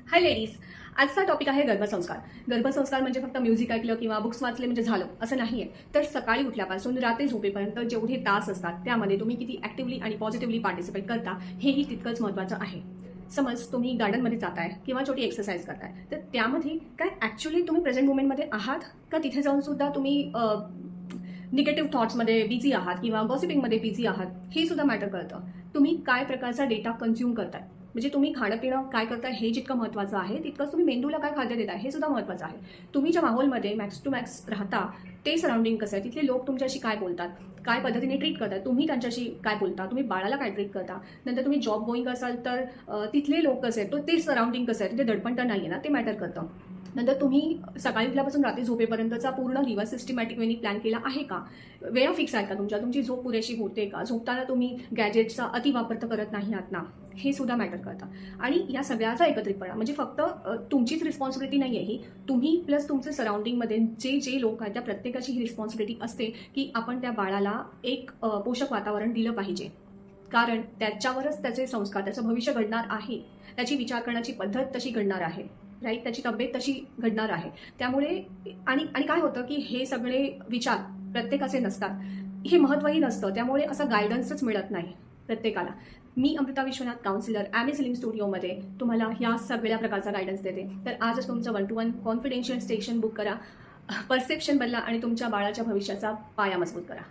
हाय ladies, आजचा topic आहे गर्भसंस्कार. गर्भसंस्कार म्हणजे फक्त म्युझिक ऐकलं किंवा बुक्स वाचले म्हणजे झालं असं नाहीये. तर सकाळी उठल्यापासून रात्री झोपेपर्यंत जेवढे तास असतात त्यामध्ये तुम्ही किती ऍक्टिव्हली आणि पॉझिटिव्हली पार्टिसिपेट करता हेही तितकंच महत्त्वाचं आहे. समज तुम्ही गार्डनमध्ये जाताय किंवा छोटी एक्सरसाइज करताय, तर त्यामध्ये काय ऍक्च्युअली तुम्ही प्रेझेंट मोमेंटमध्ये आहात का तिथे जाऊन सुद्धा तुम्ही निगेटिव्ह थॉट्समध्ये बिझी आहात किंवा गॉसिपिंगमध्ये बिझी आहात हे सुद्धा मॅटर करतं. तुम्ही काय प्रकारचा डेटा कन्झ्युम करताय, म्हणजे तुम्ही खाणं पिणं काय करताय हे जितकं महत्त्वाचं आहे तितकंच तुम्ही मेंदूला काय खाद्य देताय हे सुद्धा महत्त्वाचं आहे. तुम्ही ज्या माहोलमध्ये मॅक्स टू मॅक्स राहता ते सराउंडिंग कसं आहे, तिथले लोक तुमच्याशी काय बोलतात, काय पद्धतीने ट्रीट करतात, तुम्ही त्यांच्याशी काय बोलता, तुम्ही बाळाला काय ट्रीट करता, नंतर तुम्ही जॉब गोईंग असाल तर तिथले लोक कसे आहेत, तो ते सराउंडिंग कसं आहे, तिथे दडपण तर नाही आहे ना, ते मॅटर करतं. नंतर तुम्ही सकाळी उठल्यापासून रात्री झोपेपर्यंतचा पूर्ण दिवस सिस्टमॅटिक वेनी प्लॅन केला आहे का, वेळा फिक्स आहे का तुमची झोप पुरेशी होते का, झोपताना तुम्ही गॅजेटचा अतिवापर तर करत नाही आहात ना, हे सुद्धा मॅटर करतं. आणि या सगळ्याचा एकत्रितपणा म्हणजे फक्त तुमचीच रिस्पॉन्सिबिलिटी नाही आहे ही, तुम्ही प्लस तुमचे सराउंडिंगमध्ये जे जे लोक आहेत त्या प्रत्येकाची ही रिस्पॉन्सिबिलिटी असते की आपण त्या बाळाला एक पोषक वातावरण दिलं पाहिजे. कारण त्याच्यावरच त्याचे संस्कार, त्याचं भविष्य घडणार आहे, त्याची विचार करण्याची पद्धत तशी घडणार आहे, राईट, त्याची तब्येत तशी घडणार आहे. त्यामुळे आणि आणि काय होतं की हे सगळे विचार प्रत्येकाचे नसतात, हे महत्त्वही नसतं, त्यामुळे असं गायडन्सच मिळत नाही प्रत्येकाला. मी Amruta Vishwanath, counsellor, Amy ceiling स्टुडिओमध्ये तुम्हाला ह्या सगळ्या प्रकारचा गायडन्स देते. तर आजच तुमचं 1-to-1 कॉन्फिडेन्शियल सेशन बुक करा, परसेप्शन बदला आणि तुमच्या बाळाच्या भविष्याचा पाया मजबूत करा.